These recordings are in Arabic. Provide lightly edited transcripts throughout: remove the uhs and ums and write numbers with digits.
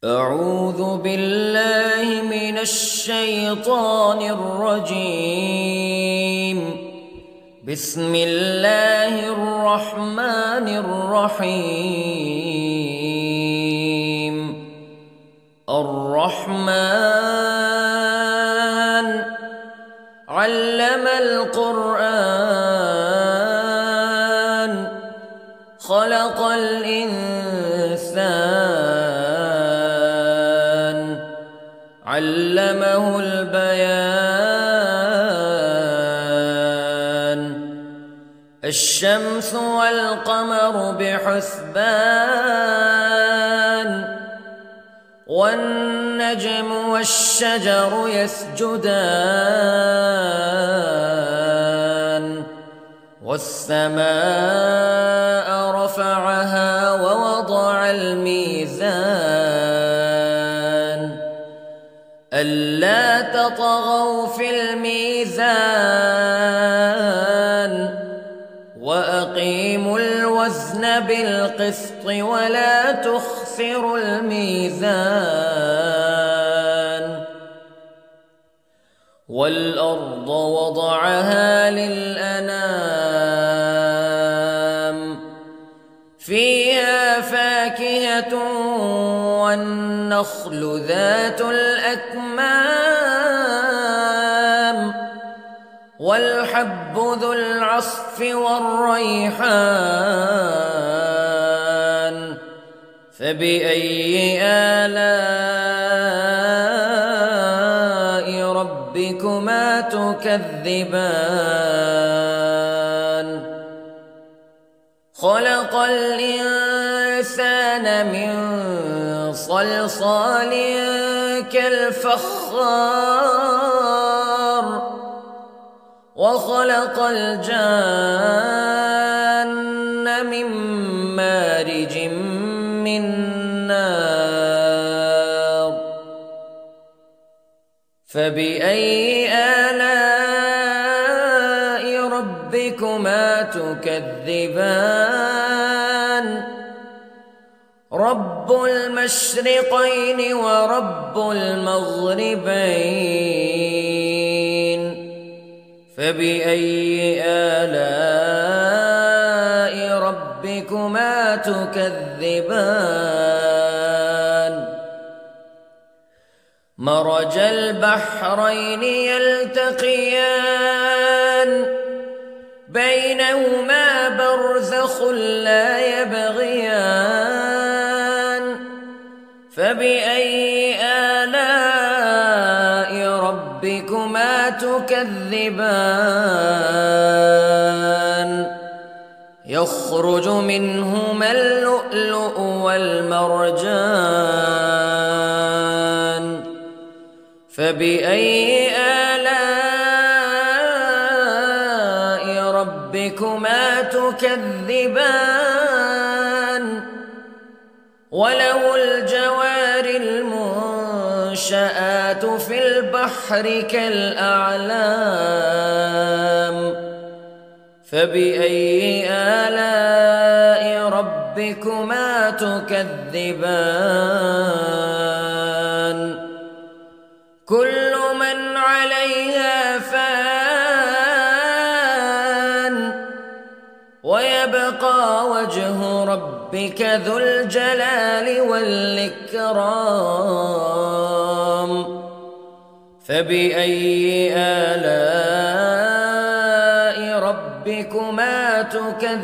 أعوذ بالله من الشيطان الرجيم. بسم الله الرحمن الرحيم. الرحمن علم القرآن خلق الإنسان علمه البيان. الشمس والقمر بحسبان والنجم والشجر يسجدان والسماء رفعها ووضع الميزان ألا تطغوا في الميزان وأقيموا الوزن بالقسط ولا تخسروا الميزان. والأرض وضعها للأنام فيها فاكهة والنخل ذات الأكمام والحب ذو العصف والريحان فبأي آلاء ربكما تكذبان. خلق الإنسان من صلصال كالفخار وخلق الجان من مارج من نار فبأي آلاء ربكما تكذبان. رب المشرقين ورب المغربين فبأي آلاء ربكما تكذبان. مرج البحرين يلتقيان بينهما برزخ لا يبغيان فبأي آلاء ربكما تكذبان. يخرج منهما اللؤلؤ والمرجان فبأي آلاء ربكما تكذبان. وله الجوار المنشآت في البحر كالأعلام فبأي آلاء ربكما تكذبان. كل من عليها فان ويبقى وجه ربك ذو الجلال والإكرام فبأي آلاء ربكما تكذبان.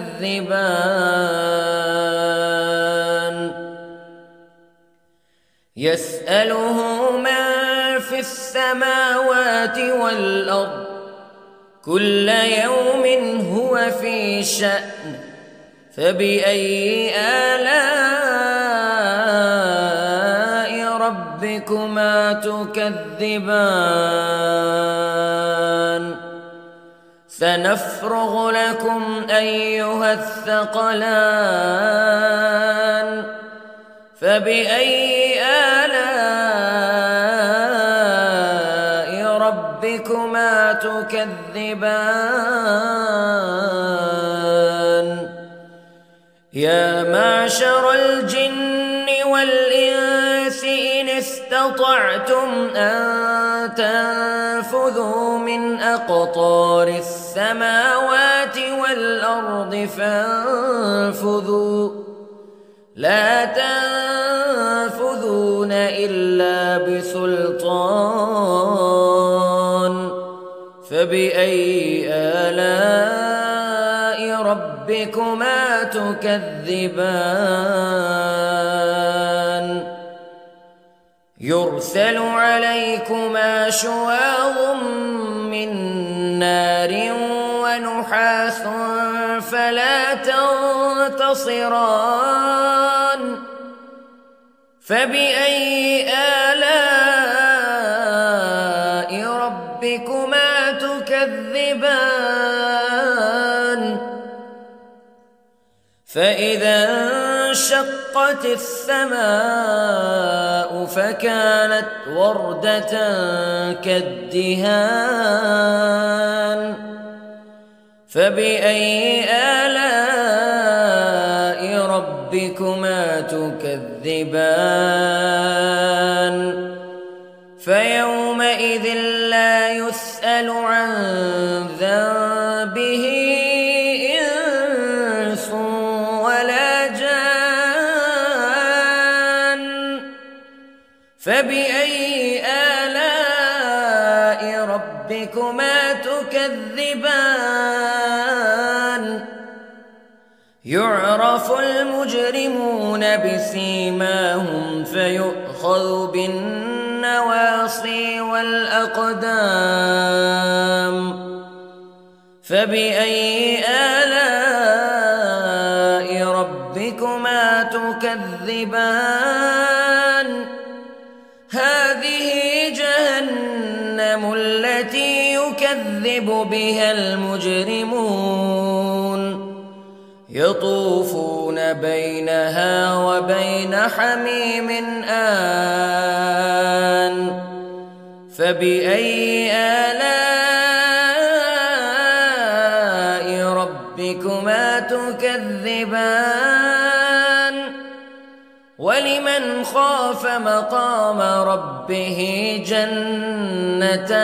يسأله من في السماوات والأرض كل يوم هو في شأن فبأي آلاء ربكما تكذبان. سنفرغ لكم أيها الثقلان فبأي آلاء ربكما تكذبان. يا معشر الجن والإنس استطعتم أن تنفذوا من أقطار السماوات والأرض فانفذوا لا تنفذون إلا بسلطان فبأي آلاء ربكما تكذبان يرسل عليكما شواظ من نار ونحاس فلا تنتصران فبأي آلاء ربكما تكذبان فإذا انشقت السماء فكانت وردة كالدهان فبأي آلاء ربكما تكذبان فيومئذ لا يسأل عن ذنبه إنس ولا جان فبأي آلاء ربكما تكذبان يعرف المجرمون بسيماهم فيؤخذ بالنواصي والأقدام فبأي آلاء ربكما تكذبان هذه جهنم التي يكذب بها المجرمون يطوفون بينها وبين حميم آن فبأي آلاء ربكما تكذبان ولمن خاف مقام ربه جنتان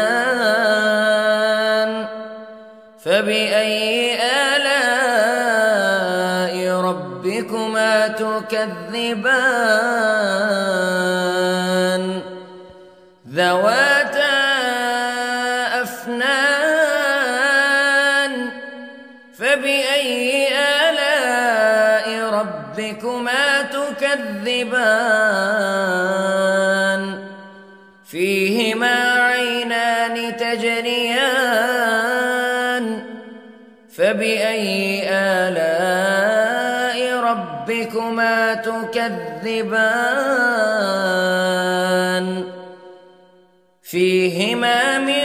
فبأي آلاء ربكما تكذبان ذواتا أفنان فبأي آلاء ربكما تكذبان فيهما عينان تجريان فبأي آلاء ربكما تكذبان فيهما من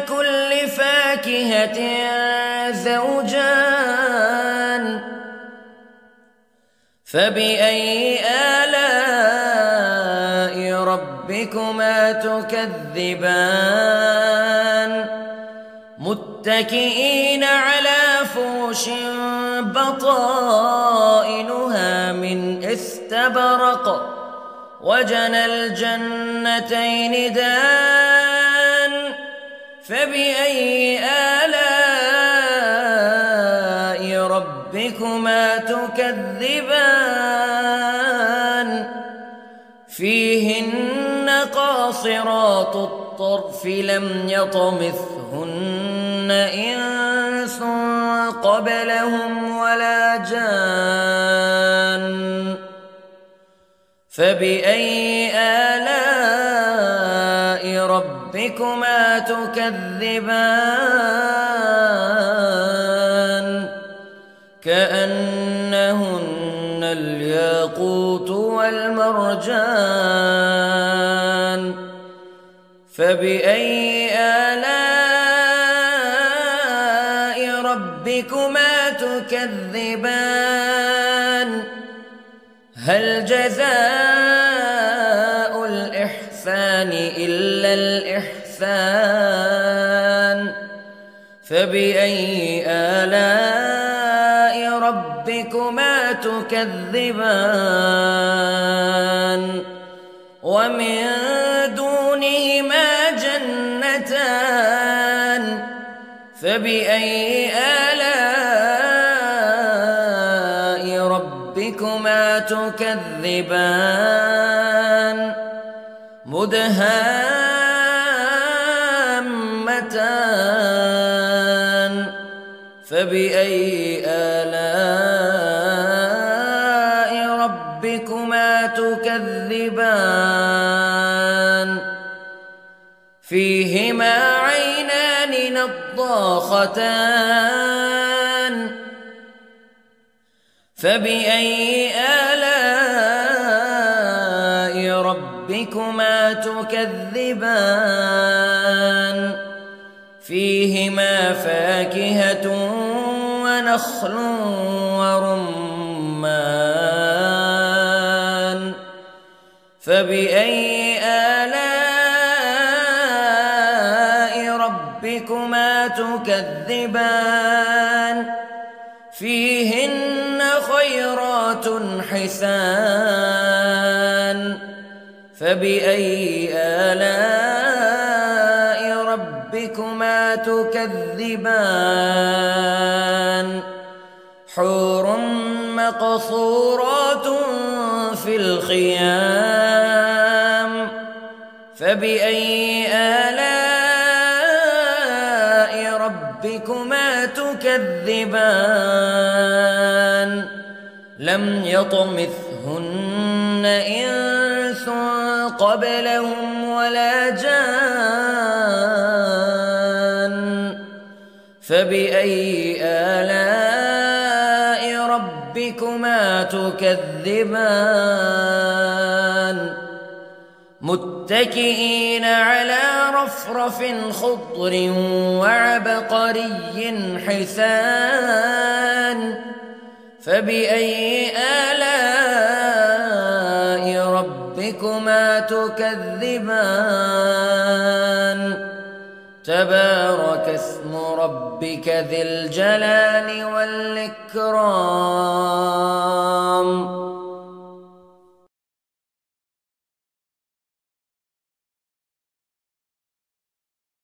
كل فاكهة زوجان فبأي آلاء ربكما تكذبان متكئين على فرش بطائنها من استبرق وجنى الجنتين دان فبأي آلاء ربكما تكذبان فيهن قاصرات الطرف لم يطمثهن إنس قبلهم ولا جان فبأي آلاء ربكما تكذبان كأنهن الياقوت والمرجان فبأي آلاء ربكما تكذبان هل جزاء الإحسان إلا الإحسان فبأي آلاء ربكما تكذبان ومن دونهما جنتان فبأي آلاء ربكما تكذبان مدهامتان فبأي آلاء ربكما تكذبان فيهما عينان نضاختان فبأي آلاء ربكما تكذبان فيهما فاكهة ونخل ورمان فبأي آلاء ربكما تكذبان فيهن خيرات حسان فبأي آلاء ربكما تكذبان حور مقصورات في الخيام فبأي آلاء ربكما تكذبان لم يطمثهن إنس قبلهم ولا جان فبأي آلاء ربكما تكذبان متكئين على رفرف خضر وعبقري حسان فبأي آلاء ربكما تكذبان تبارك اسم ربك ذي الجلال والإكرام